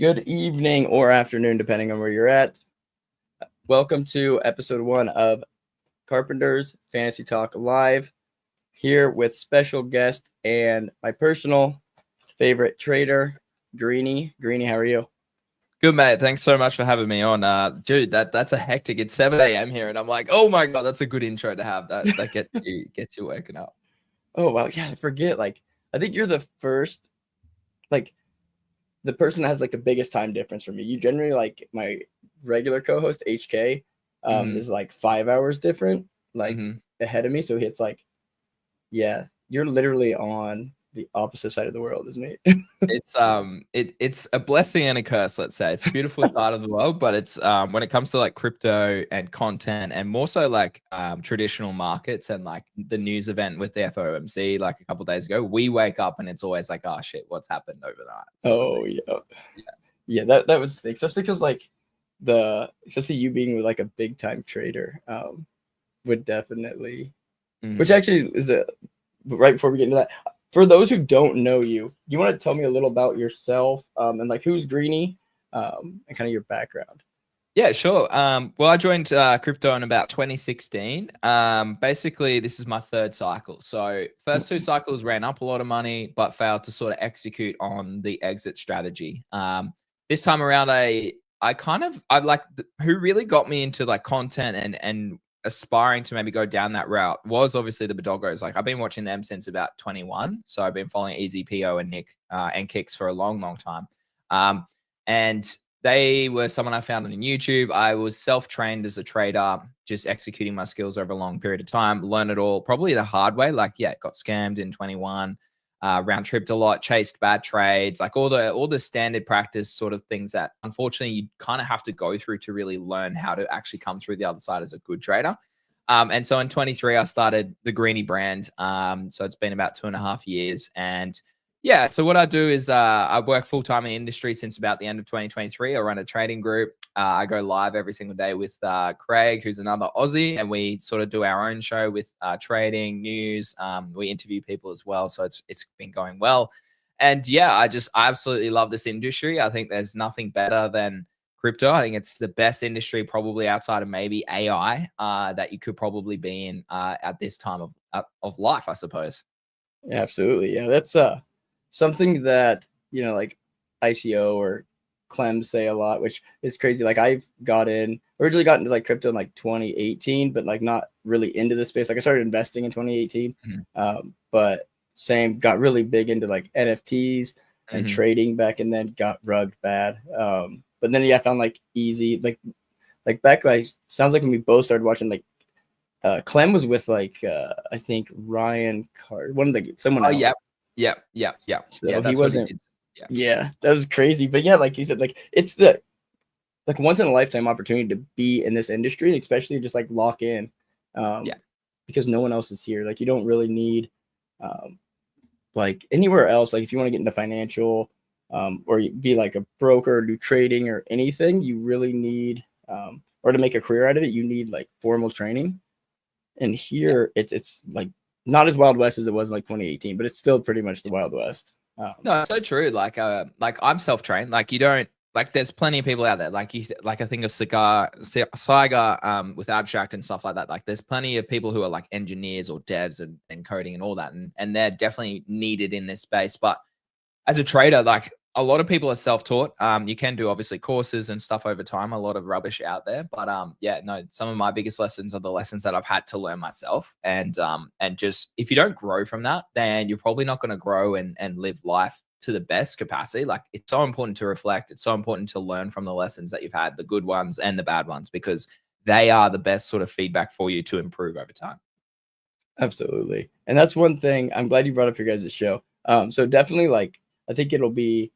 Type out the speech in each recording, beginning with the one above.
Good evening or afternoon, depending on where you're at. Welcome to episode 1 of Carpenter's Fantasy Talk Live, here with special guest and my personal favorite trader, Greeny. Greeny, how are you? Good, mate. Thanks so much for having me on. Dude, that's a hectic. It's 7 a.m. here, and I'm like, oh my God, that's a good intro to have. That gets you waking up. Oh, wow. Yeah, I forget. I think you're the first, the person that has the biggest time difference for me. You generally my regular co-host HK is 5 hours different ahead of me, so it's yeah, you're literally on the opposite side of the world, isn't it? It's a blessing and a curse, let's say. It's a beautiful side of the world, but it's when it comes to crypto and content and more so traditional markets and the news event with the FOMC a couple of days ago, we wake up and it's always oh shit, what's happened overnight? Yeah, that would stink, especially because especially you being with a big time trader would definitely which actually is right before we get into that, for those who don't know you, do you want to tell me a little about yourself and who's Greeny and kind of your background? Yeah, sure. Well, I joined crypto in about 2016. Basically, this is my third cycle. So first two cycles ran up a lot of money, but failed to sort of execute on the exit strategy. This time around, who really got me into content and aspiring to maybe go down that route was obviously the Badogos. I've been watching them since about 21. So I've been following Easy PO and Nick and Kicks for a long, long time. And they were someone I found on YouTube. I was self-trained as a trader, just executing my skills over a long period of time, learned it all probably the hard way. Got scammed in 21, round tripped a lot, chased bad trades, all the standard practice sort of things that unfortunately you kind of have to go through to really learn how to actually come through the other side as a good trader. And so in 23, I started the Greeny brand. So it's been about 2.5 years. And yeah, so what I do is I work full-time in industry since about the end of 2023. I run a trading group. I go live every single day with Craig, who's another Aussie, and we sort of do our own show with trading news. We interview people as well, so it's been going well. And yeah, I absolutely love this industry. I think there's nothing better than crypto. I think it's the best industry probably outside of maybe AI that you could probably be in at this time of life, I suppose. Yeah, absolutely. Yeah, that's something that ICO or Clem say a lot, which is crazy. I've originally got into crypto in 2018, but not really into the space. I started investing in 2018, but got really big into NFTs and trading back, and then got rugged bad. But then I found easy back sounds like when we both started watching Clem was with I think Ryan Card, someone else. Yeah. So he wasn't. Yeah, that was crazy. But yeah, like you said, it's the once in a lifetime opportunity to be in this industry, especially just lock in. Because no one else is here. You don't really need anywhere else. If you want to get into financial or be a broker or do trading or anything, you really need or to make a career out of it, you need formal training. And here it's not as Wild West as it was 2018, but it's still pretty much the Wild West. No, it's so true. I'm self-trained. You don't there's plenty of people out there. I think of Saiga with Abstract and stuff like that. There's plenty of people who are engineers or devs and coding and all that, and they're definitely needed in this space. But as a trader, a lot of people are self-taught. You can do obviously courses and stuff over time, a lot of rubbish out there. But some of my biggest lessons are the lessons that I've had to learn myself. And just if you don't grow from that, then you're probably not going to grow and live life to the best capacity. It's so important to reflect. It's so important to learn from the lessons that you've had, the good ones and the bad ones, because they are the best sort of feedback for you to improve over time. Absolutely. And that's one thing I'm glad you brought up your guys' show. So definitely I think it'll be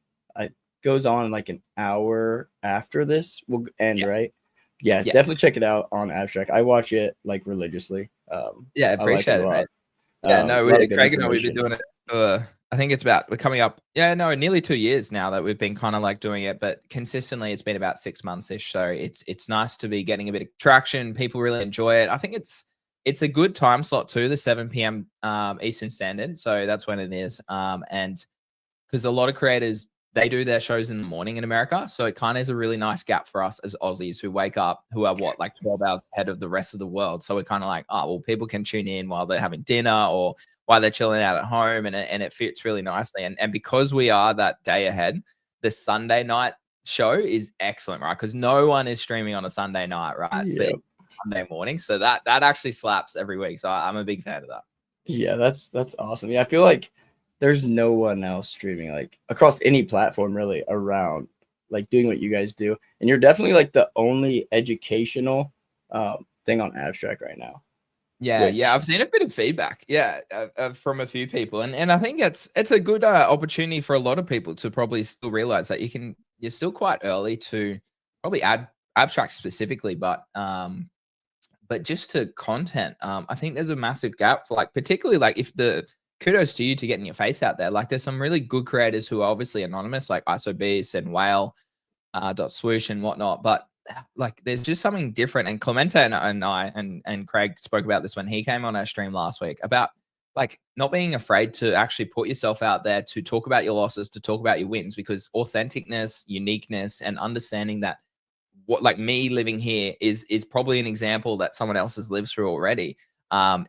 goes on an hour after this will end, right? Yeah, definitely check it out on Abstract. I watch it religiously. Yeah, appreciate it, mate. Yeah, no, Craig and I, we've been doing it. I think we're coming up. Yeah, no, nearly 2 years now that we've been kind of doing it, but consistently it's been about 6 months ish. So it's nice to be getting a bit of traction. People really enjoy it. I think it's a good time slot too, the 7 p.m. Eastern Standard. So that's when it is. And because a lot of creators they do their shows in the morning in America. So it kind of is a really nice gap for us as Aussies who wake up, who are like 12 hours ahead of the rest of the world. So we're kind of like, oh, well, people can tune in while they're having dinner or while they're chilling out at home. And it fits really nicely. And because we are that day ahead, the Sunday night show is excellent, right? Because no one is streaming on a Sunday night, right? But Monday morning. So that actually slaps every week. So I'm a big fan of that. Yeah, that's awesome. Yeah, I feel like there's no one else streaming like across any platform really around like doing what you guys do. And you're definitely like the only educational thing on Abstract right now. Yeah, yeah, I've seen a bit of feedback, from a few people, and I think it's a good opportunity for a lot of people to probably still realize that you're still quite early to probably add Abstract specifically, but just to content, I think there's a massive gap for like, particularly like if the kudos to you to getting your face out there. Like there's some really good creators who are obviously anonymous, like ISOBeast and Whale, .swoosh and whatnot, but like there's just something different. And Clemente and I and Craig spoke about this when he came on our stream last week about like not being afraid to actually put yourself out there, to talk about your losses, to talk about your wins, because authenticness, uniqueness, and understanding that what like me living here is probably an example that someone else has lived through already,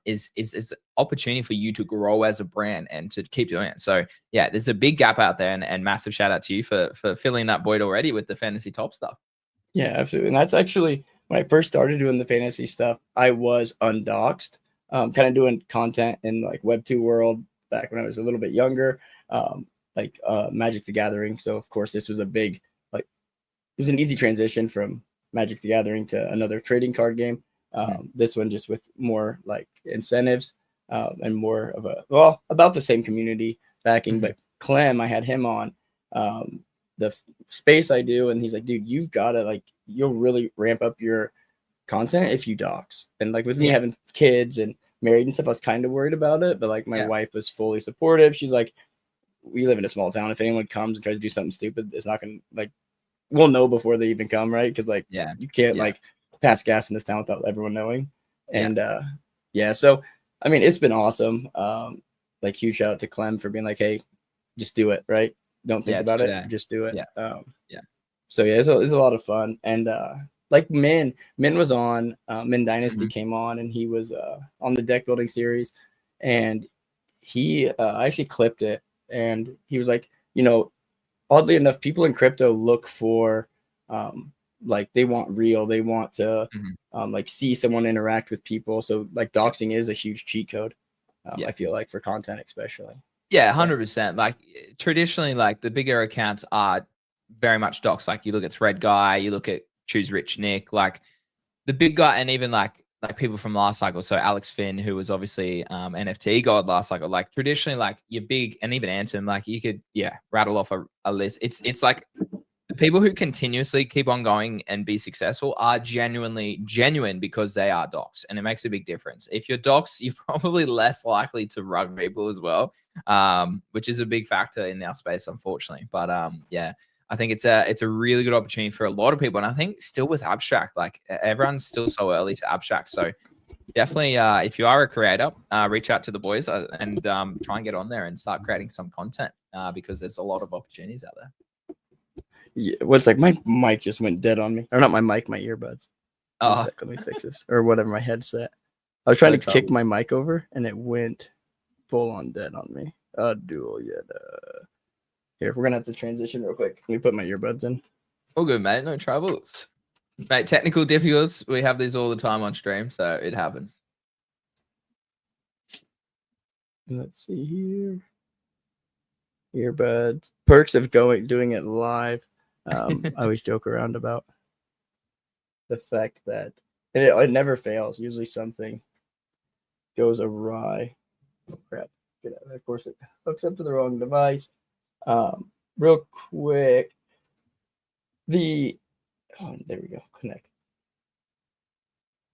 is opportunity for you to grow as a brand and to keep doing it. So yeah, there's a big gap out there, and massive shout out to you for filling that void already with the fantasy top stuff. Yeah, absolutely. And that's actually when I first started doing the fantasy stuff, I was undoxed, kind of doing content in like Web2 world back when I was a little bit younger, Magic the Gathering. So of course this was a big, like, it was an easy transition from Magic the Gathering to another trading card game. This one just with more like incentives and more of about the same community backing. But Clem, I had him on the space I do, and he's like, dude, you've got to like, you'll really ramp up your content if you dox. And like with me having kids and married and stuff, I was kind of worried about it, but like my wife was fully supportive. She's like, we live in a small town. If anyone comes and tries to do something stupid, it's not gonna, like, we'll know before they even come, right? Because like you can't like pass gas in this town without everyone knowing. And so I mean, it's been awesome. Like huge shout out to Clem for being like, hey, just do it, right? Don't think about it, just do it. So yeah, it's a lot of fun. And like Min was on Min Dynasty came on, and he was on the deck building series, and he I actually clipped it, and he was like, you know, oddly enough, people in crypto look for like they want real, they want to like see someone interact with people. So like doxing is a huge cheat code. I feel like for content especially. Yeah, 100%. Like traditionally, like the bigger accounts are very much docs. Like you look at Thread Guy, you look at Choose Rich Nick, like the big guy, and even like people from last cycle. So Alex Finn, who was obviously NFT god last cycle. Like traditionally, like your big, and even Anton, like you could rattle off a list. It's like the people who continuously keep on going and be successful are genuine because they are docs, and it makes a big difference. If you're docs, you're probably less likely to rug people as well, which is a big factor in our space, unfortunately. But I think it's a really good opportunity for a lot of people, and I think still with Abstract, like everyone's still so early to Abstract. So definitely, if you are a creator, reach out to the boys and try and get on there and start creating some content because there's a lot of opportunities out there. Yeah, what's like my mic just went dead on me, or not my mic, my earbuds. One sec, let me fix this, or whatever, my headset. I was trying to kick my mic over, and it went full on dead on me. Dual yet. Here, we're gonna have to transition real quick. Let me put my earbuds in. All good, mate. No troubles, mate. Technical difficulties. We have these all the time on stream, so it happens. Let's see here. Earbuds. Perks of doing it live. I always joke around about the fact that it never fails. Usually something goes awry. Oh crap! Of course, it hooks up to the wrong device. Real quick, there we go. Connect.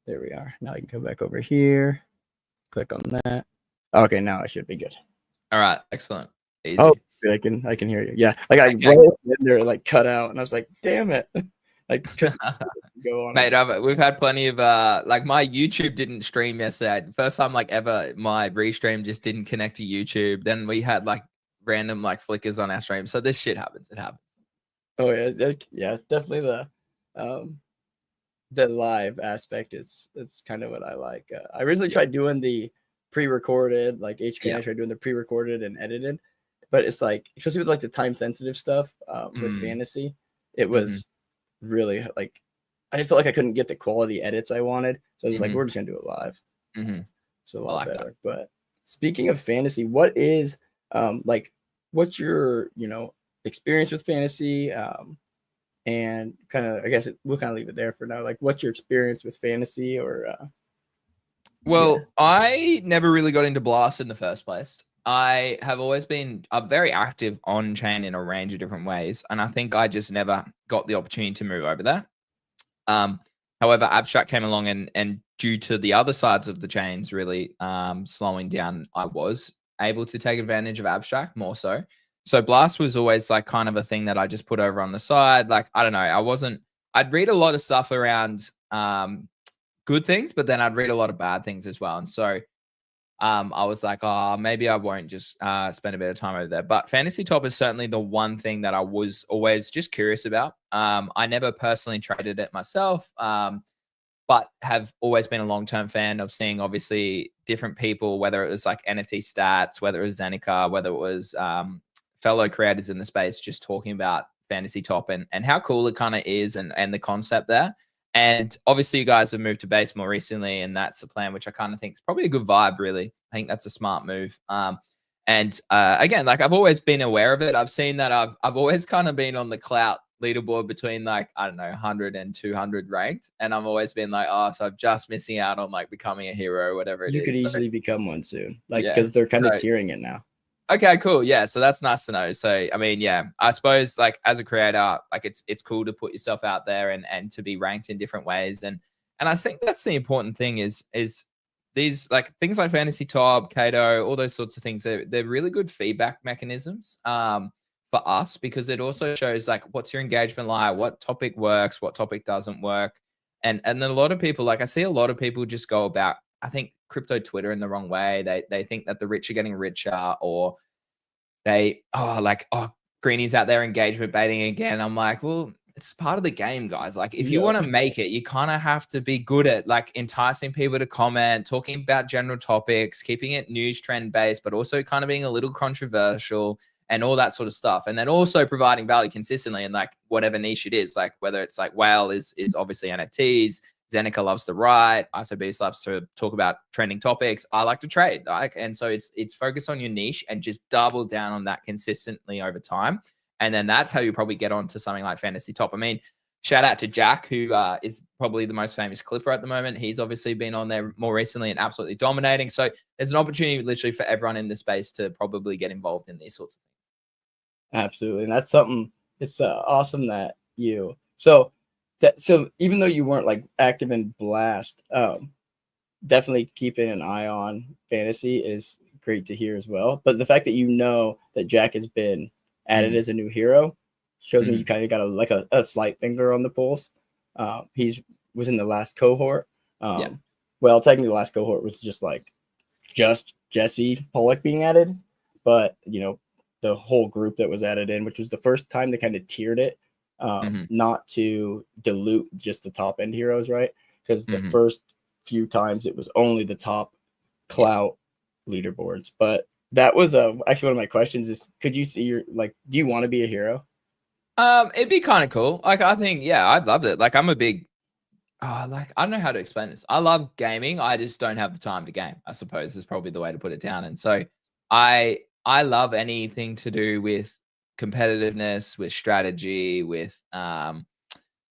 There we are. Now I can come back over here. Click on that. Okay, now I should be good. All right, excellent. Easy. Oh, I can hear you. Yeah, like I rolled in there, like cut out, and I was like, "Damn it!" Like, go on. Mate, we've had plenty of like my YouTube didn't stream yesterday. First time like ever, my restream just didn't connect to YouTube. Then we had like random like flickers on our stream. So this shit happens. It happens. Oh yeah, definitely the live aspect is it's kind of what I like. I originally tried doing the pre-recorded, like HK. I tried doing the pre-recorded and edited, but it's like, especially with like the time sensitive stuff with fantasy, it was really like I just felt like I couldn't get the quality edits I wanted, so I was like, we're just gonna do it live. So a lot better. But speaking of fantasy, what is like what's your experience with fantasy? And kind of, I guess we'll kind of leave it there for now. Like, what's your experience with fantasy? Or well, I never really got into Blast in the first place. I have always been very active on chain in a range of different ways, and I think I just never got the opportunity to move over there. However, Abstract came along, and due to the other sides of the chains really slowing down, I was able to take advantage of Abstract more so. So Blast was always like kind of a thing that I just put over on the side. Like, I don't know, I'd read a lot of stuff around good things, but then I'd read a lot of bad things as well. And so I was like, oh, maybe I won't just spend a bit of time over there. But Fantasy Top is certainly the one thing that I was always just curious about. I never personally traded it myself, but have always been a long-term fan of seeing obviously different people, whether it was like NFT stats, whether it was Zenica, whether it was fellow creators in the space, just talking about Fantasy Top and how cool it kind of is and the concept there. And obviously you guys have moved to base more recently, and that's the plan, which I kind of think is probably a good vibe, really. I think that's a smart move. And again, like I've always been aware of it. I've seen that I've always kind of been on the clout leaderboard between like, I don't know, 100 and 200 ranked. And I've always been like, oh, so I'm just missing out on like becoming a hero or whatever it is. You could easily become one soon, like, because they're kind of tiering it now. Okay, cool. Yeah, so that's nice to know. So, I mean, yeah, I suppose like as a creator, like it's cool to put yourself out there and to be ranked in different ways. And I think that's the important thing is these like things like Fantasy Top, Kato, all those sorts of things. They're really good feedback mechanisms for us, because it also shows like what's your engagement like, what topic works, what topic doesn't work. And then a lot of people, like I see a lot of people just go about, I think, crypto Twitter in the wrong way. They think that the rich are getting richer, or Greeny's out there engagement baiting again. I'm like, well, it's part of the game, guys. Like, if you want to make it, you kind of have to be good at like enticing people to comment, talking about general topics, keeping it news trend based, but also kind of being a little controversial and all that sort of stuff. And then also providing value consistently in like whatever niche it is, like whether it's like Whale is obviously NFTs, Zenica loves to write, ISOBeast loves to talk about trending topics. I like to trade, like, and so it's focus on your niche and just double down on that consistently over time. And then that's how you probably get onto something like Fantasy Top. I mean, shout out to Jack, who is probably the most famous clipper at the moment. He's obviously been on there more recently and absolutely dominating. So there's an opportunity literally for everyone in the space to probably get involved in these sorts of things. Absolutely. And that's something, it's awesome that so even though you weren't like active in Blast, definitely keeping an eye on fantasy is great to hear as well. But the fact that that Jack has been added as a new hero shows me you kind of got a slight finger on the pulse. Was in the last cohort. Well, technically the last cohort was just Jesse Pollock being added, but the whole group that was added in, which was the first time they kind of tiered it, not to dilute just the top end heroes, right? Because the first few times it was only the top clout leaderboards. But that was actually one of my questions is, could you see do you want to be a hero? It'd be kind of cool. Like, I think, yeah, I'd love it. Like, I'm a big, I don't know how to explain this. I love gaming. I just don't have the time to game, I suppose is probably the way to put it down. And so I love anything to do with competitiveness, with strategy, with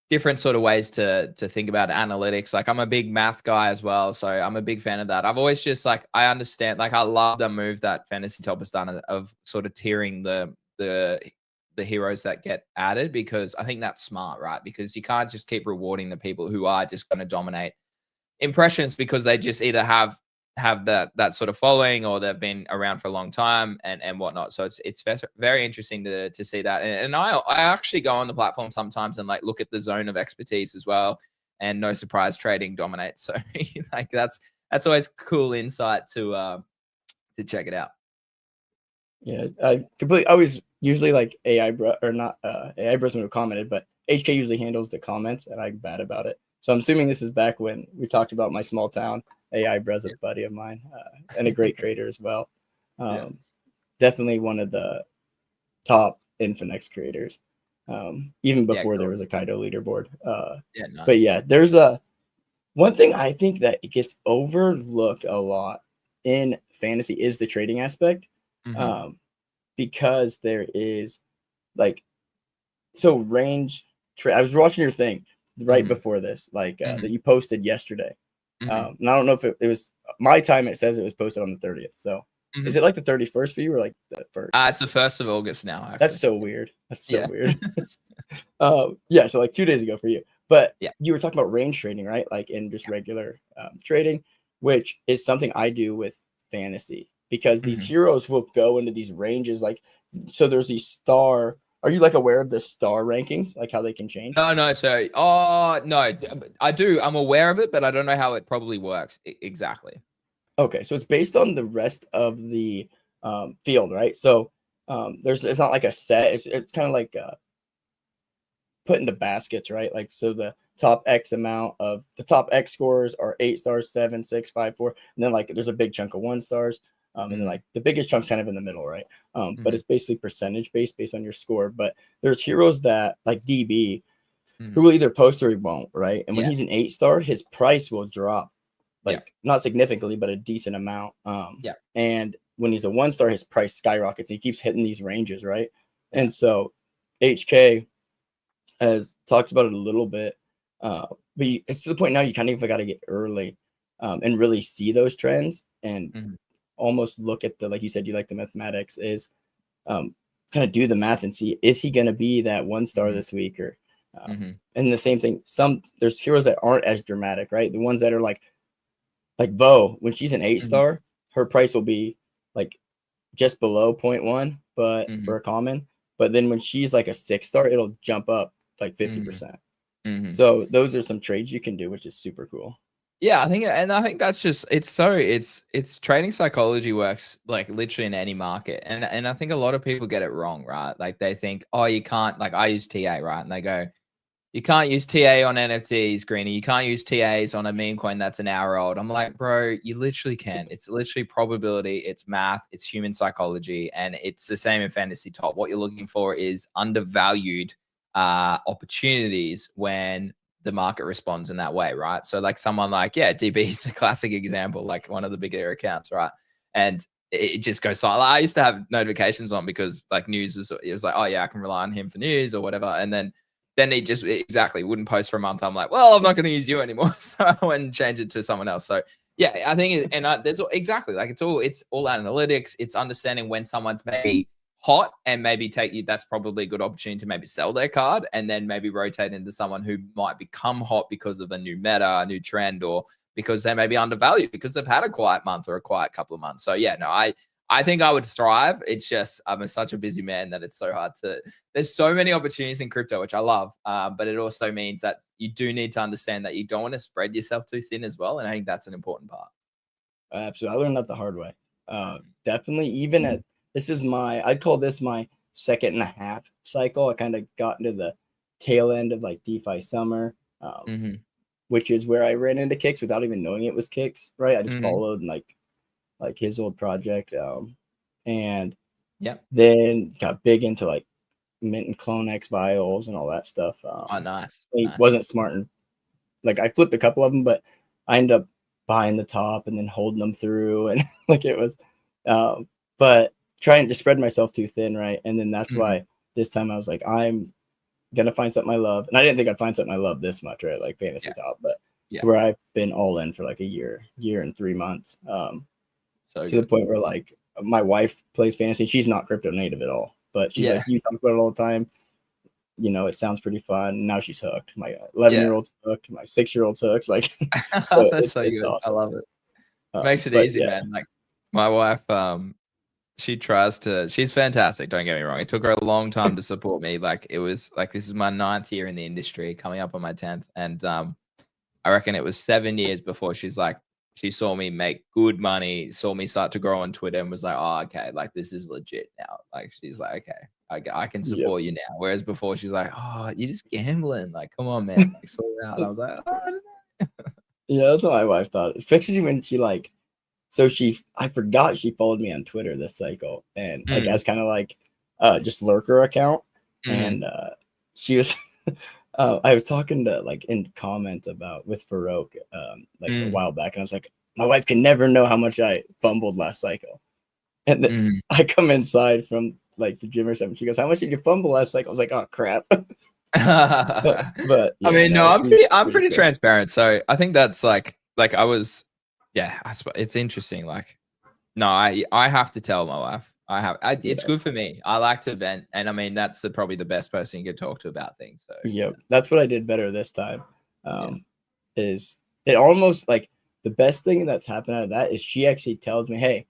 different sort of ways to think about analytics. Like, I'm a big math guy as well, so I'm a big fan of that. I've always just I understand, like, I love the move that Fantasy Top has done of sort of tiering the heroes that get added, because I think that's smart, right? Because you can't just keep rewarding the people who are just going to dominate impressions because they just either have that sort of following, or they've been around for a long time and whatnot. So it's very interesting to see that. And I actually go on the platform sometimes and look at the zone of expertise as well. And no surprise, trading dominates. So that's always cool insight to check it out. Yeah, I was usually like AI bro or not AI Bros would have commented, but HK usually handles the comments, and I'm bad about it. So I'm assuming this is back when we talked about my small town. AI Bros, a Yeah. buddy of mine, and a great creator as well. Yeah. Um, Definitely one of the top Infinex creators, even Yeah. before there Cool. was a Kaido leaderboard. Yeah. But Nice. yeah, there's a one thing I think that it gets overlooked a lot in fantasy is the trading aspect, Hmm. um, because there is like so range. I was watching your thing right Hmm. before this, like Hmm. that you posted yesterday. Hmm. And I don't know if it was my time. It says it was posted on the 30th. So is Hmm. it like the 31st for you or like the first? It's the 1st of August now, That's actually. so weird. That's so Yeah. weird. Yeah, so like 2 days ago for you. But Yeah. you were talking about range trading, right? Like in just Yeah. regular trading, which is something I do with fantasy because these Hmm. heroes will go into these ranges. Like, so there's these star. Are you like aware of the star rankings, like how they can change? No. So, oh no, I do. I'm aware of it, but I don't know how it probably works exactly. Okay, so it's based on the rest of the field, right? So there's it's not like a set. It's kind of like put into baskets, right? Like so the top X amount of the top X scores are 8 stars, 7, 6, 5, 4, and then like there's a big chunk of 1 stars. And then Hmm. like the biggest chunk's kind of in the middle, right? But Hmm. it's basically percentage based on your score. But there's heroes that like DB who Hmm. will either post or he won't, right? And when Yeah. he's an 8 star, his price will drop Yeah. like not significantly, but a decent amount. Yeah. And when he's a 1 star, his price skyrockets. He keeps hitting these ranges, right? Yeah. And so HK has talked about it a little bit, but it's to the point now you kind of got to get early and really see those trends and Hmm. almost look at the like you said you like the mathematics is kind of do the math and see is he going to be that 1 star Hmm. this week or Hmm. and the same thing there's heroes that aren't as dramatic, right? The ones that are like Vo when she's an 8 Hmm. star her price will be like just below point 0.1 but Hmm. for a common, but then when she's like a 6 star it'll jump up like Hmm. 50%. Hmm. So those are some trades you can do, which is super cool. Yeah, I think that's just it's trading psychology works like literally in any market. And I think a lot of people get it wrong, right? Like they think, oh, you can't like I use TA, right? And they go, you can't use TA on NFTs, Greeny. You can't use TAs on a meme coin that's an hour old. I'm like, bro, you literally can. It's literally probability, it's math, it's human psychology, and it's the same in fantasy top. What you're looking for is undervalued opportunities when the market responds in that way, right? So like someone like, yeah, DB is a classic example, like one of the bigger accounts, right? And it just goes silent. I used to have notifications on because like news was it was like, oh yeah, I can rely on him for news or whatever. And then he just exactly wouldn't post for a month. I'm like, well, I'm not going to use you anymore. So I went and changed it to someone else. So yeah, I think, there's exactly like it's all analytics. It's understanding when someone's maybe hot and maybe take you. That's probably a good opportunity to maybe sell their card and then maybe rotate into someone who might become hot because of a new meta, a new trend, or because they may be undervalued because they've had a quiet month or a quiet couple of months. So yeah, no, I think I would thrive. It's just such a busy man that it's so hard to. There's so many opportunities in crypto, which I love, but it also means that you do need to understand that you don't want to spread yourself too thin as well, and I think that's an important part. Absolutely. I learned that the hard way. Definitely, even at this is I'd call this my second and a half cycle. I kind of got into the tail end of like DeFi summer, Mm-hmm. which is where I ran into Kicks without even knowing it was Kicks, right? I just Mm-hmm. followed like his old project, and Yep. then got big into like mint and clone X vials and all that stuff. Oh, nice, He nice. wasn't smart and like I flipped a couple of them, but I ended up buying the top and then holding them through, and like it was, but trying to spread myself too thin, right? And then that's Mm-hmm. why this time I was like, I'm gonna find something I love, and I didn't think I'd find something I love this much, right? Like fantasy Yeah, top, but yeah. to where I've been all in for like a year and 3 months, So to the good. point where like my wife plays fantasy. She's not crypto native at all, but she's Yeah, like, you talk about it all the time. You know, it sounds pretty fun. Now she's hooked. My yeah. 11-year-old's hooked. My 6-year-old's hooked. Like, so That's so it's good. I awesome. love it. Makes it But easy, yeah, man. Like my wife, she's fantastic, don't get me wrong. It took her a long time to support me. Like it was like this is my ninth year in the industry, coming up on my 10th. And I reckon it was 7 years before she's like, she saw me make good money, saw me start to grow on Twitter, and was like, "Oh, okay, like this is legit now." Like she's like, "Okay, I can Yep. support you now." Whereas before, she's like, "Oh, you're just gambling. Like, come on, man, like sort it out." And I was like, "Oh, I don't know." Yeah, that's what my wife thought. Especially when she like, so I forgot she followed me on Twitter this cycle, and like Mm, as kind of like just lurker account, mhm, and she was. I was talking to like in comment about with Farouk like a mm, while back, and I was like, my wife can never know how much I fumbled last cycle, and then mm. I come inside from like the gym or something. She goes, "How much did you fumble last cycle?" I was like, "Oh crap!" But I yeah, mean, no, no, she's I'm pretty pretty cool. transparent. So I think that's like I was, yeah, it's interesting. Like, no, I have to tell my wife. It's Yeah, good for me. I like to vent, and I mean that's probably the best person you could talk to about things. So yep. That's what I did better this time. yeah, Is it almost like the best thing that's happened out of that is she actually tells me, "Hey,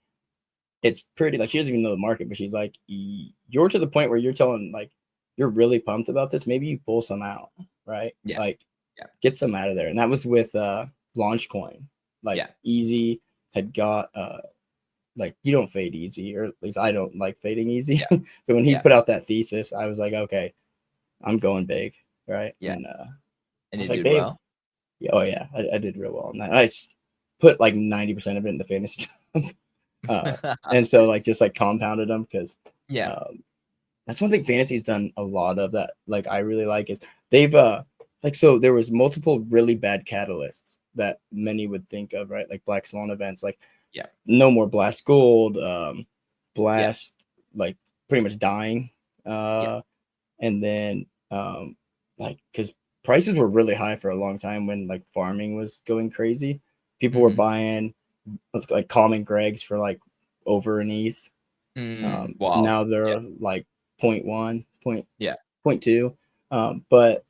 it's pretty." Like she doesn't even know the market, but she's like, "You're to the point where you're telling like you're really pumped about this. Maybe you pull some out, right? yeah, Like yeah, get some out of there." And that was with Launch Coin. Like yeah. Easy had got like you don't fade easy, or at least I don't like fading easy. Yeah, So when he yeah, put out that thesis, I was like, okay, I'm going big, right? yeah. And I And was you like, did babe, well. yeah, oh yeah, I did real well on that. Put like 90% of it into fantasy, uh, and so like just like compounded them because Yeah. um, that's one thing fantasy's done a lot of that. Like I really like is they've like so there was multiple really bad catalysts that many would think of, right? Like Black Swan events, like Yeah. no more Blast Gold, Yeah. Blast like pretty much dying, Yeah. and then like because prices were really high for a long time when like farming was going crazy. People were Mhm. buying like common Gregs for like over an ETH. Wild. Now Yeah. they're like point 0.1, Yeah. point 2. But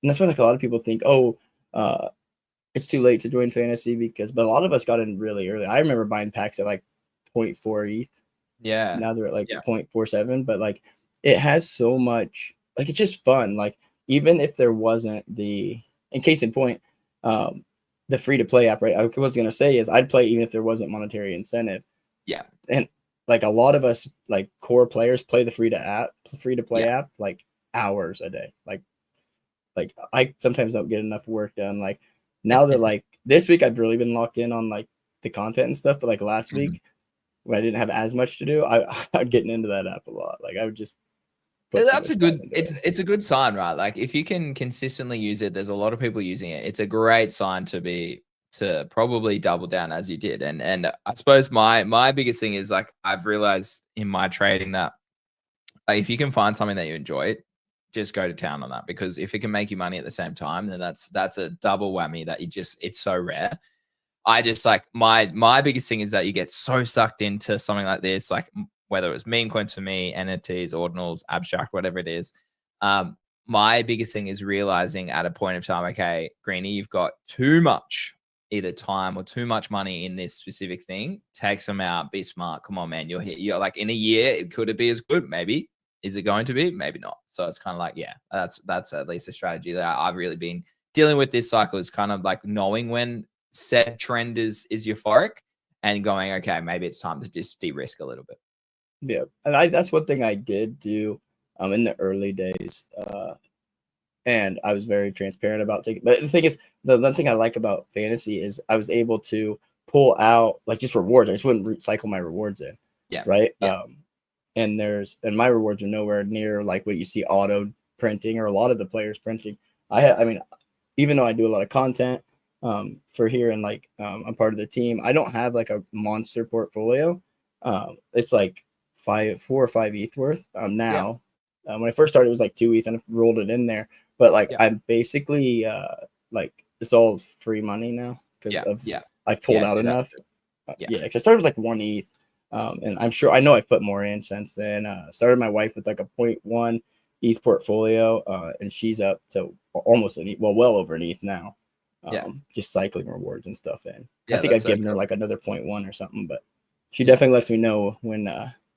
and that's why like a lot of people think, oh, it's too late to join fantasy but a lot of us got in really early. I remember buying packs at like point 0.4 ETH. Yeah. Now they're at like Yeah. 0.47, but like it has so much, like it's just fun. Like even if there wasn't in case in point, um, the free to play app, right? I was gonna say is I'd play even if there wasn't monetary incentive, Yeah. and like a lot of us like core players play the free to play Yeah. app like hours a day. Like I sometimes don't get enough work done. Like now that like this week I've really been locked in on like the content and stuff, but like last Mhm. week when I didn't have as much to do, I'm getting into that app a lot. Like I would just Yeah, put too that's a much time good into it. it's a good sign, right? Like if you can consistently use it, there's a lot of people using it. It's a great sign to probably double down as you did. And I suppose my biggest thing is like I've realized in my trading that like, if you can find something that you enjoy, just go to town on that because if it can make you money at the same time, then that's a double whammy that it's so rare. I just like my biggest thing is that you get so sucked into something like this, like whether it was meme coins for me, NFTs, ordinals, abstract, whatever it is. Um, my biggest thing is realizing at a point of time, okay, Greeny, you've got too much either time or too much money in this specific thing. Take some out, be smart. Come on, man. You're here. You're like in a year, could it be as good? Maybe. Is it going to be? Maybe not. So it's kind of like, yeah, that's at least a strategy that I've really been dealing with this cycle is kind of like knowing when said trend is euphoric and going, okay, maybe it's time to just de-risk a little bit. Yeah, and that's one thing I did do in the early days. And I was very transparent about taking. But the thing is, the one thing I like about fantasy is I was able to pull out like just rewards. I just wouldn't recycle my rewards in, Yeah. right? Yeah. And my rewards are nowhere near like what you see auto printing or a lot of the players printing. I mean, even though I do a lot of content for here and like I'm part of the team, I don't have like a monster portfolio. It's like 4 or 5 ETH worth Yeah. now. When I first started, it was like 2 ETH, and I rolled it in there. But like Yeah. I'm basically like it's all free money now because Yeah. of Yeah. I've pulled Yeah. out See, that's enough. good. Yeah. Yeah, because I started with like 1 ETH, and I know I've put more in since then. Started my wife with like a point 0.1 ETH portfolio, and she's up to almost an ETH, well over an ETH now. Yeah. Just cycling rewards and stuff in. I Yeah. think That's I've so given her cool. like another point 0.1 or something, but she Yeah. definitely lets me know when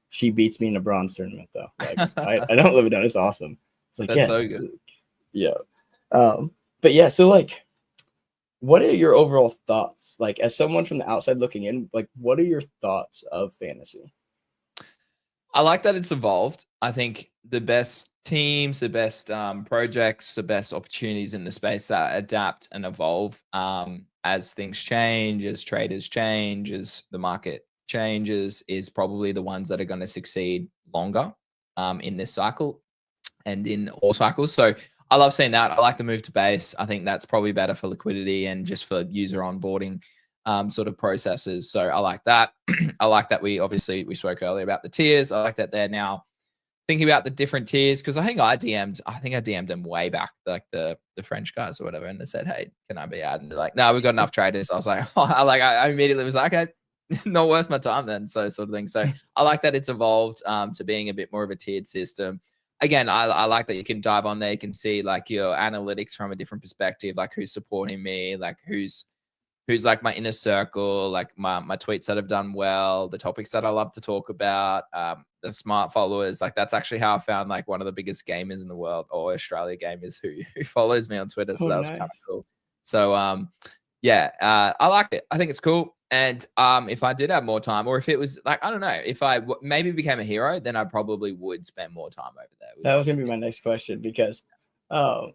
she beats me in a bronze tournament though. Like I don't live it down. It's awesome. It's like That's so yes, good. yeah. But yeah, so like what are your overall thoughts? Like, as someone from the outside looking in, like, what are your thoughts of fantasy? I like that it's evolved. I think the best teams, the best projects, the best opportunities in the space that adapt and evolve as things change, as traders change, as the market changes, is probably the ones that are going to succeed longer in this cycle and in all cycles. So I love seeing that. I like the move to base. I think that's probably better for liquidity and just for user onboarding sort of processes. So I like that. I like that we spoke earlier about the tiers. I like that they're now thinking about the different tiers because I think I DM'd them way back, like the French guys or whatever, and they said, "Hey, can I be added?" And they're like, "No, we've got enough traders." I was like, I immediately was like, "Okay, not worth my time then." So sort of thing. So I like that it's evolved to being a bit more of a tiered system. Again, I like that you can dive on there. You can see like your analytics from a different perspective, like who's supporting me, like who's like my inner circle, like my tweets that have done well, the topics that I love to talk about, the smart followers. Like that's actually how I found like one of the biggest gamers in the world, or Australia gamers who follows me on Twitter. So Oh, that was kind of nice. cool. So yeah, I like it. I think it's cool. And if I did have more time, or if it was like I don't know, if I maybe became a hero, then I probably would spend more time over there. That was gonna be my next question because, um,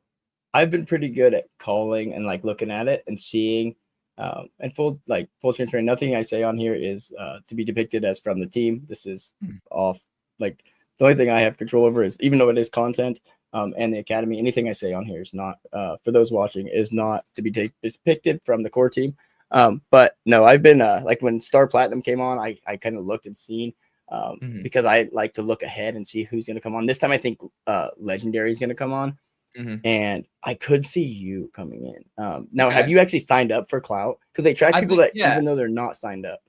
I've been pretty good at calling and like looking at it and seeing, and full transparent. Nothing I say on here is to be depicted as from the team. This is Mhm. off. Like the only thing I have control over is, even though it is content, and the academy. Anything I say on here is not, for those watching, is not to be depicted from the core team. But no, I've been like when Star Platinum came on, I kind of looked and seen. Mhm. Because I like to look ahead and see who's going to come on. This time, I think Legendary is going to come on, Mhm. and I could see you coming in. Now, have Okay. you actually signed up for Clout? Because they track I people think that yeah. even though they're not signed up.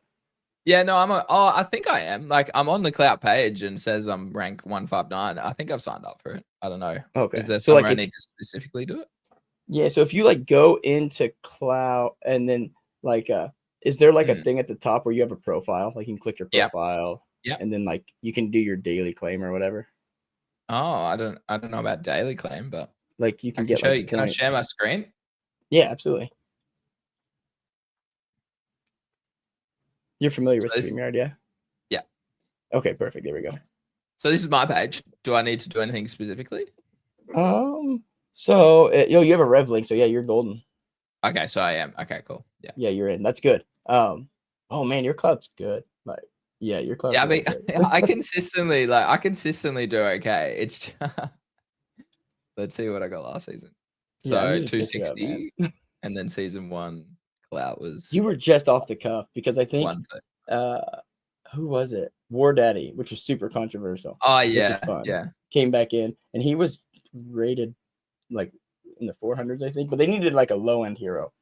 Yeah, no, I think I am. Like, I'm on the Clout page and says I'm rank 159. I think I've signed up for it. I don't know. Is Okay, there so like somewhere I if need to specifically do it? yeah, so if you like go into Clout and then like is there like a Mm. thing at the top where you have a profile? Like you can click your Yeah. profile Yeah. and then like you can do your daily claim or whatever. Oh, I don't know about daily claim, but Like you I can can get show like you. Can I points. share my screen? Yeah, absolutely. You're familiar So with this StreamYard, yeah? yeah. Okay, perfect. There we go. So this is my page. Do I need to do anything specifically? So you have a rev link, so yeah, you're golden. Okay, so I am. Okay, cool. Yeah. Yeah, you're in. That's good. Oh man, your cloud's good. Like, yeah, your cloud's Yeah, I mean, really good. I consistently do okay. It's let's see what I got last season. Yeah, I So need to pick you up, man. 260, and then season one, Clout was You were just off the cuff because I think, one. uh, who was it? War Daddy, which was super controversial, Oh which is yeah, fun. yeah. Came back in, and he was rated like in the 400s, I think, but they needed like a low end hero.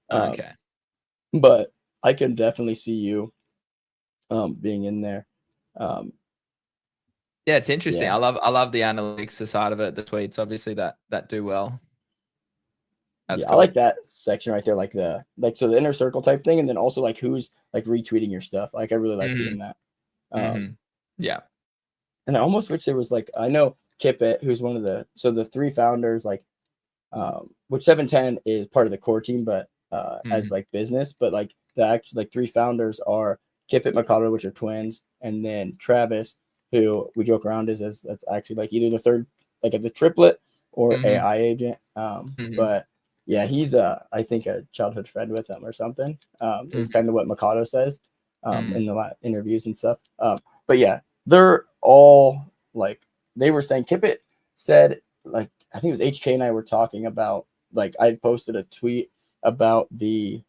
Um, Okay. but I can definitely see you being in there. Um, Yeah, it's interesting. yeah, I love the analytics side of it, the tweets obviously that do well. That's yeah, I like cool. that section right there, like so the inner circle type thing, and then also like who's like retweeting your stuff. Like I really like Mhm, seeing that. mhm. Yeah. And I almost wish there was like, I know Kippet, who's one of the three founders, like which 710 is part of the core team, but as Mhm, like business, but like the actual like three founders are Kippet, Mikado, which are twins, and then Travis, who we joke around is as that's actually like either the third, like the triplet or mhm, AI agent. mhm, But yeah, he's I think a childhood friend with him or something. Is mhm, kind of what Mikado says mhm, in the interviews and stuff. But yeah, they're all like they were saying Kippet said like I think it was HK and I were talking about like I posted a tweet about the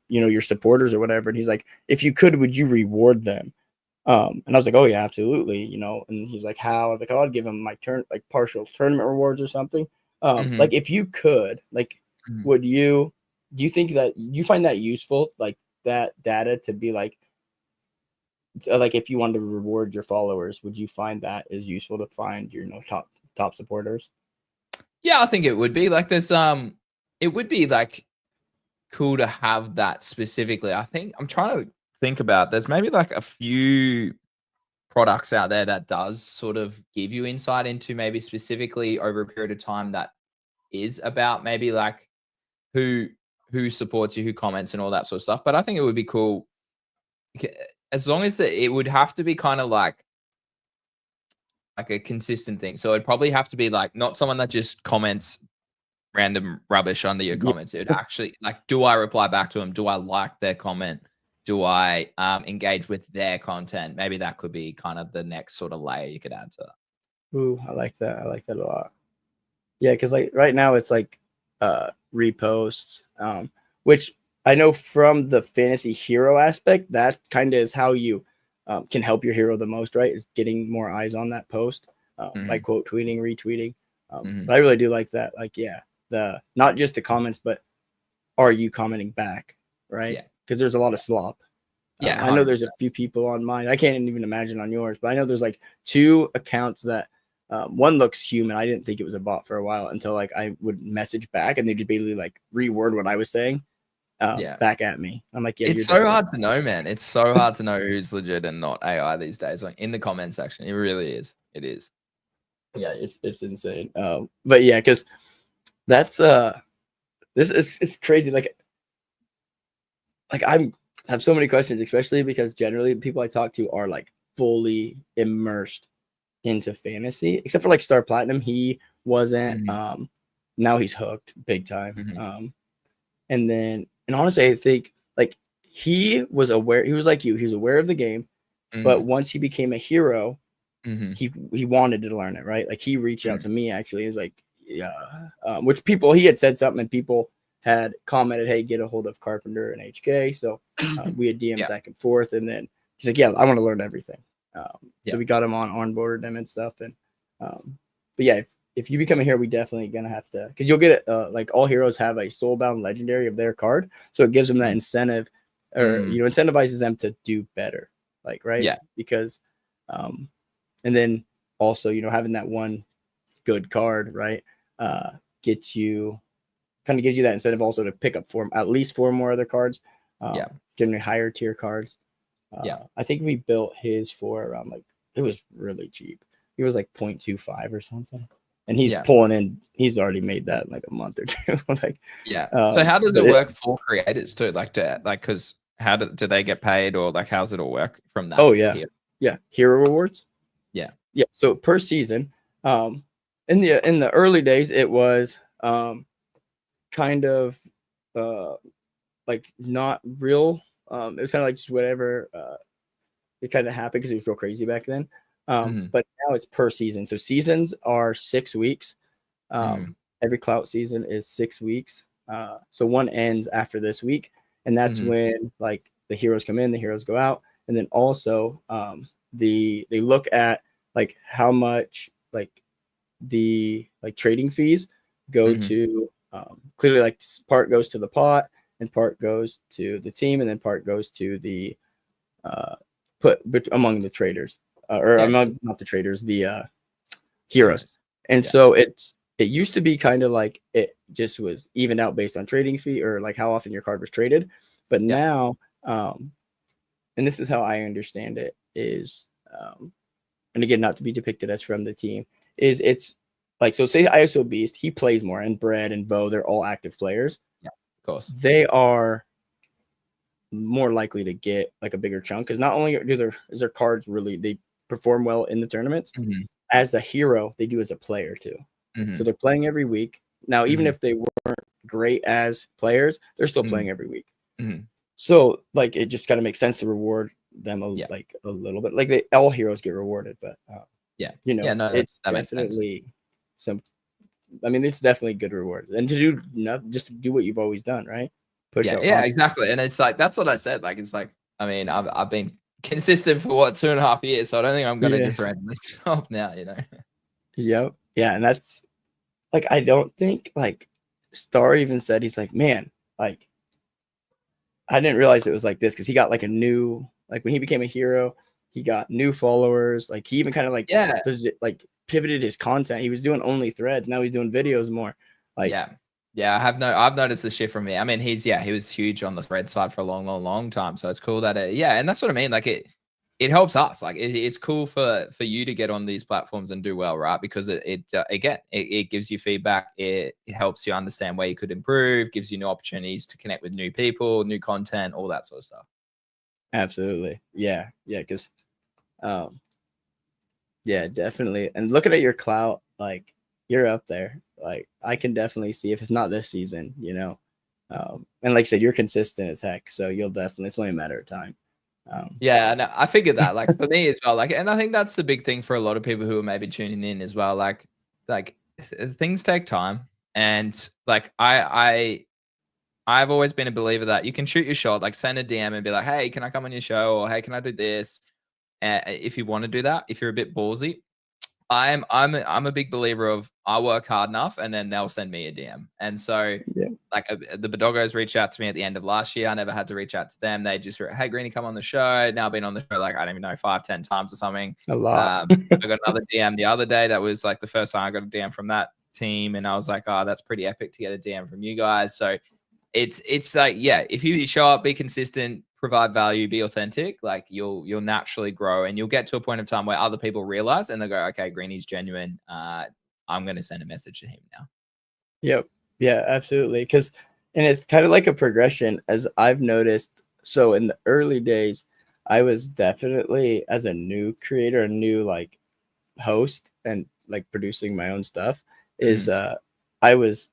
your supporters or whatever, and he's like, if you could, would you reward them? And I was like, oh yeah, absolutely, And he's like, how? I was like, oh, I'd give him my turn like partial tournament rewards or something. mhm, Like if you could, like, mhm. would you? Do you think that you find that useful, like that data to be like if you wanted to reward your followers, would you find that is useful to find your top supporters? Yeah, I think it would be like there's it would be like cool to have that specifically. I think I'm trying to think about there's maybe like a few products out there that does sort of give you insight into maybe specifically over a period of time that is about maybe like who who supports you, who comments, and all that sort of stuff. But I think it would be cool as long as it would have to be kind of like a consistent thing. So it'd probably have to be like not someone that just comments random rubbish under your Yeah. comments. It would actually like, do I reply back to them? Do I like their comment? Do I engage with their content? Maybe that could be kind of the next sort of layer you could add to that. Ooh, I like that. I like that a lot. Yeah, because like right now it's like reposts, which I know from the fantasy hero aspect, that kind of is how you can help your hero the most, right? Is getting more eyes on that post by quote tweeting, retweeting. But I really do like that. Like, yeah, the not just the comments, but are you commenting back, right? Yeah. Because there's a lot of slop. Yeah, I know there's a few people on mine. I can't even imagine on yours, but I know there's like 2 accounts that one looks human. I didn't think it was a bot for a while until like I would message back and they just basically like reword what I was saying back at me. I'm like, yeah, it's so hard to know, man. It's so hard to know who's legit and not AI these days. Like in the comment section, it really is. It is. Yeah, it's insane. But yeah, because that's it's crazy. Like I have so many questions, especially because generally the people I talk to are like fully immersed into fantasy, except for like Star Platinum. He wasn't. Now he's hooked big time. And honestly, I think like he was aware. He was like you. He was aware of the game, but once he became a hero, he wanted to learn it. Right? Like he reached out to me actually. He's like, yeah, which people he had said something and people had commented, hey, get a hold of Carpenter and HK. So we had DM'd back and forth, and then he's like, yeah, I want to learn everything. So we got him onboarded him and stuff. And but yeah, if you become a hero, we definitely gonna have to, because you'll get like all heroes have a soulbound legendary of their card, so it gives them that incentive, or incentivizes them to do better. Like because and then also having that one good card gets you kind of gives you that incentive also to pick up at least 4 more other cards. Generally higher tier cards. I think we built his for around like, it was really cheap. He was like 0.25 or something, and he's pulling in. He's already made that in like a month or 2. So how does it work for creators too? Like because how do they get paid, or like how's it all work from that? Oh yeah, hero rewards. Yeah. So per season, in the early days, it was kind of like not real. It was kind of like just whatever. It kind of happened because it was real crazy back then. But now it's per season. So seasons are 6 weeks. Every clout season is 6 weeks. So one ends after this week, and that's when like the heroes come in, the heroes go out, and then also they look at like how much like the like trading fees go to. Clearly, like part goes to the pot, and part goes to the team, and then part goes to the among the traders, or among not the traders, the heroes. And so it used to be kind of like it just was evened out based on trading fee or like how often your card was traded. But now, and this is how I understand it, is and again, not to be depicted as from the team, is it's like, so say ISO Beast, he plays more, and Bread and Bo, they're all active players. Yeah, of course. They are more likely to get like a bigger chunk, because not only is their cards really, they perform well in the tournaments, as a hero, they do as a player too. So they're playing every week. Now, even if they weren't great as players, they're still playing every week. So like it just kind of makes sense to reward them like a little bit. Like all heroes get rewarded, but it's definitely it's definitely good reward, and to do just to do what you've always done, right? Push exactly. And it's like, that's what I said. Like, it's like, I mean, I've been consistent for 2.5 years, so I don't think I'm gonna just randomly stop now, Yep. Yeah, and that's like, I don't think like Star even said, he's like, man, like I didn't realize it was like this, because he got like a new, like when he became a hero, he got new followers. Like he even kind of like pivoted his content. He was doing only threads, now he's doing videos more. Like I've noticed the shift from me. I mean, he was huge on the thread side for a long time. So it's cool that and that's what I mean. Like it helps us. Like it's cool for you to get on these platforms and do well, right? Because it gives you feedback. It helps you understand where you could improve, gives you new opportunities to connect with new people, new content, all that sort of stuff. Absolutely. Yeah. Yeah. Because, um, yeah, definitely. And looking at your clout, like you're up there. Like I can definitely see if it's not this season, and like I said, you're consistent as heck. So you'll definitely, it's only a matter of time. Yeah, and I figured that, like, for me as well, like, and I think that's the big thing for a lot of people who are maybe tuning in as well. Like things take time, and like I've always been a believer that you can shoot your shot, like send a DM and be like, hey, can I come on your show, or hey, can I do this? If you want to do that, if you're a bit ballsy, I'm a big believer of I work hard enough, and then they'll send me a DM. And so, Yeah. like the Badoggos reached out to me at the end of last year. I never had to reach out to them. They just were, hey, Greeny, come on the show. Now I've been on the show like I don't even know 5-10 times or something. A lot. I got another DM the other day. That was like the first time I got a DM from that team, and I was like, oh, that's pretty epic to get a DM from you guys. So it's like, yeah, if you show up, be consistent, provide value, be authentic, like you'll naturally grow, and you'll get to a point of time where other people realize and they go, okay, Greeny's genuine. I'm going to send a message to him now. Yep. Yeah, absolutely. And it's kind of like a progression, as I've noticed. So in the early days, I was definitely, as a new creator, a new like host and like producing my own stuff, I was,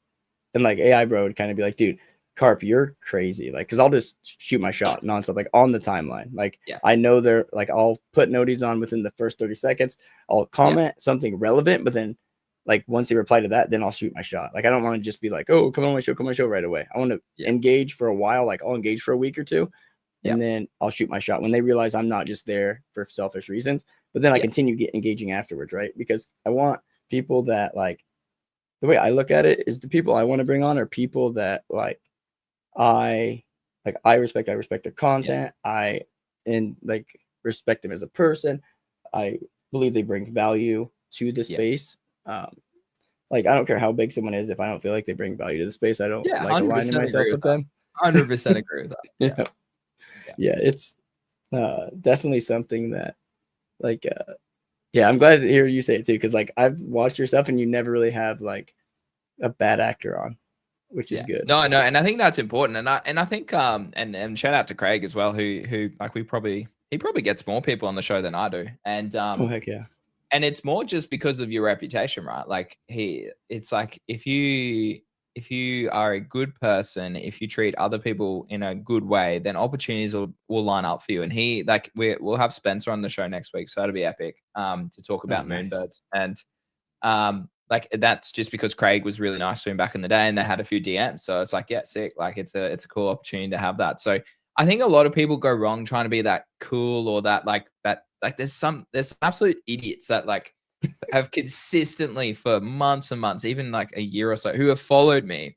and like AI bro would kind of be like, dude, Carp, you're crazy. Like, cause I'll just shoot my shot nonstop, like on the timeline. Like, Yeah. I know they're like, I'll put noties on within the first 30 seconds. I'll comment something relevant, but then like once they reply to that, then I'll shoot my shot. Like, I don't want to just be like, oh, come on my show right away. I want to engage for a while. Like, I'll engage for a week or two, and then I'll shoot my shot when they realize I'm not just there for selfish reasons. But then I continue engaging afterwards, right? Because I want people that, like, the way I look at it is the people I want to bring on are people that I respect their content. I respect them as a person. I believe they bring value to the space. Like, I don't care how big someone is. If I don't feel like they bring value to the space, I don't like aligning myself with them. 100% agree with that. Yeah, it's definitely something that, like, I'm glad to hear you say it too, because like I've watched your stuff and you never really have like a bad actor on, which is good. No, and I think that's important. And I think and shout out to Craig as well, who like he probably gets more people on the show than I do. And oh heck yeah. And it's more just because of your reputation, right? Like it's like if you are a good person, if you treat other people in a good way, then opportunities will line up for you. And we'll have Spencer on the show next week, so that'll be epic. To talk about Moonbirds. And like that's just because Craig was really nice to him back in the day, and they had a few DMs. So it's like, yeah, sick. Like it's a cool opportunity to have that. So I think a lot of people go wrong trying to be that cool or that there's absolute idiots that like have consistently for months and months, even like a year or so, who have followed me,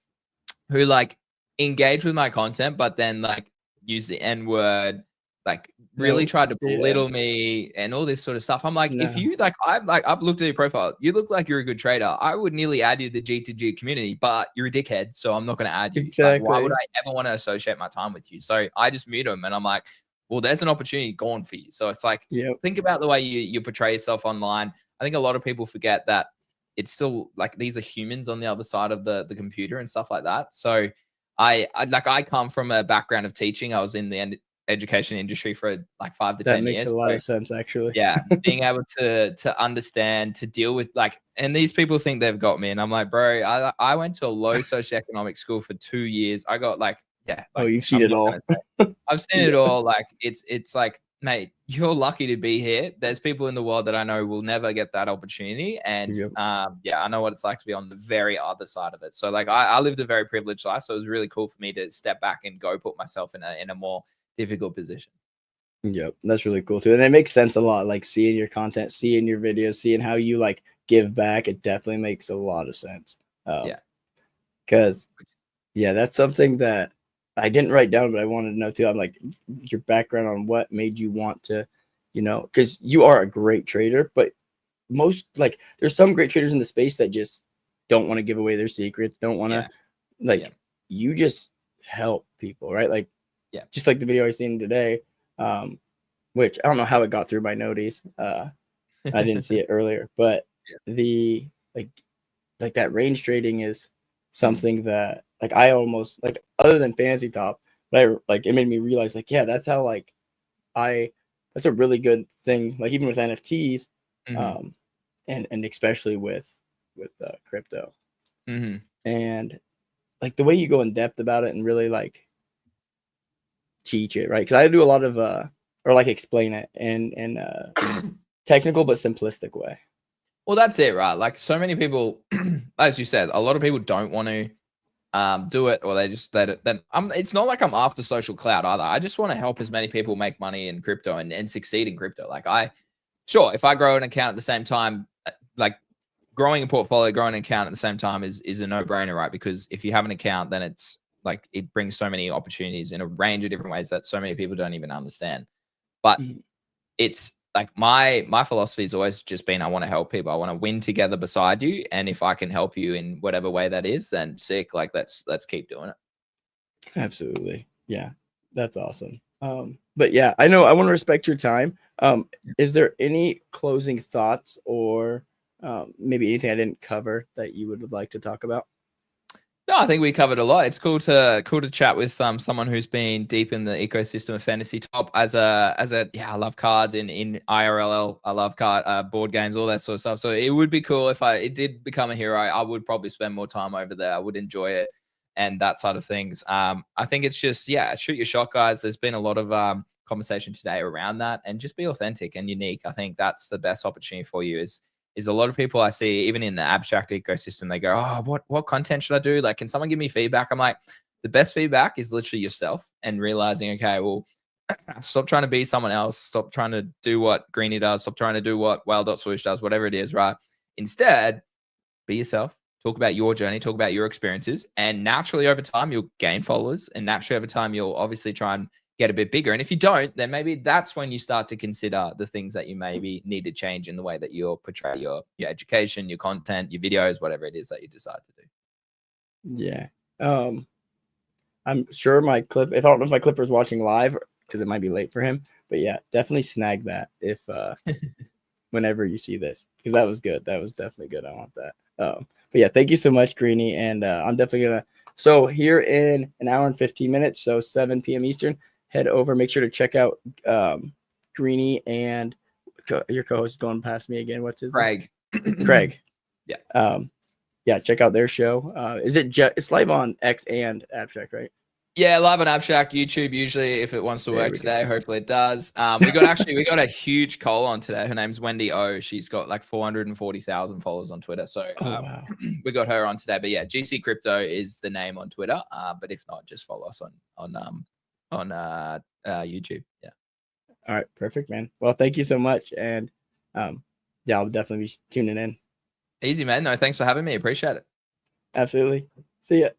who like engage with my content, but then like use the N word, like really tried to belittle me and all this sort of stuff. I'm like, if you I've looked at your profile, you look like you're a good trader. I would nearly add you to the G2G community, but you're a dickhead, so I'm not going to add you. Exactly. Like, why would I ever want to associate my time with you? So I just mute them, and I'm like, well, there's an opportunity gone for you. So it's like, think about the way you portray yourself online. I think a lot of people forget that it's still like these are humans on the other side of the computer and stuff like that. So I come from a background of teaching. I was in the education industry for like 5 to 10 years. That makes a lot of sense, actually. Yeah, being able to understand, to deal with like, and these people think they've got me, and I'm like, bro, I went to a low socioeconomic school for 2 years. I got like, you've seen it all. I've seen it all. Like it's like, mate, you're lucky to be here. There's people in the world that I know will never get that opportunity. And I know what it's like to be on the very other side of it. So like I lived a very privileged life. So it was really cool for me to step back and go put myself in a more difficult position. Yep, that's really cool too. And it makes sense a lot, like seeing your content, seeing your videos, seeing how you like give back. It definitely makes a lot of sense. Because that's something that I didn't write down, but I wanted to know too. I'm like, your background on what made you want to, because you are a great trader, but there's some great traders in the space that just don't want to give away their secrets, don't want to, you just help people, right? Like, just like the video I seen today, which I don't know how it got through my notice. I didn't see it earlier, but the like that range trading is something that like I almost like other than fantasy top, but I like it made me realize like yeah, that's how like that's a really good thing. Like even with NFTs, and especially with crypto, and like the way you go in depth about it and really like teach it, right? Because I do a lot of or like explain it in technical but simplistic way. Well, that's it, right? Like so many people, as you said, a lot of people don't want to do it, or they just let it. Then it's not like I'm after social cloud either. I just want to help as many people make money in crypto and succeed in crypto. Like sure, if I grow an account at the same time, like growing a portfolio, growing an account at the same time is a no brainer, right? Because if you have an account, then it's like it brings so many opportunities in a range of different ways that so many people don't even understand. But it's like my philosophy has always just been I want to help people. I want to win together beside you, and if I can help you in whatever way that is, then sick. Like let's keep doing it. Absolutely, yeah, that's awesome. But yeah, I know I want to respect your time. Is there any closing thoughts or maybe anything I didn't cover that you would like to talk about? No, I think we covered a lot. It's cool to chat with someone who's been deep in the ecosystem of fantasy top as a yeah, I love cards in IRL. I love board games, all that sort of stuff. So it would be cool if it did become a hero. I would probably spend more time over there. I would enjoy it and that side of things. I think it's just shoot your shot, guys. There's been a lot of conversation today around that, and just be authentic and unique. I think that's the best opportunity for you is a lot of people I see, even in the abstract ecosystem, they go, oh, what content should I do? Like, can someone give me feedback? I'm like, the best feedback is literally yourself and realizing, okay, well, stop trying to be someone else. Stop trying to do what Greeny does. Stop trying to do what Wild.Swoosh does, whatever it is, right? Instead, be yourself. Talk about your journey. Talk about your experiences. And naturally, over time, you'll gain followers. And naturally, over time, you'll obviously try and get a bit bigger. And if you don't, then maybe that's when you start to consider the things that you maybe need to change in the way that you portray your education, your content, your videos, whatever it is that you decide to do. Yeah. I'm sure my clip, if I don't know if my clipper's watching live because it might be late for him, but yeah, definitely snag that if whenever you see this, because that was good. That was definitely good. I want that. But yeah, thank you so much, Greeny. And I'm definitely gonna, so here in an hour and 15 minutes, so 7 p.m. Eastern, head over, make sure to check out Greeny and your co-host going past me again. What's his name? Craig. Yeah. Yeah, check out their show. Is it it's live on X and Abstract, right? Yeah, live on Abstract, YouTube usually if it wants to work today. Hopefully it does. We got a huge call on today. Her name's Wendy O. She's got like 440,000 followers on Twitter. So wow. We got her on today. But yeah, GC Crypto is the name on Twitter. But if not, just follow us on YouTube. Yeah. All right, perfect, man. Well, thank you so much, and yeah, I'll definitely be tuning in. Easy, man. No, thanks for having me. Appreciate it. Absolutely. See ya.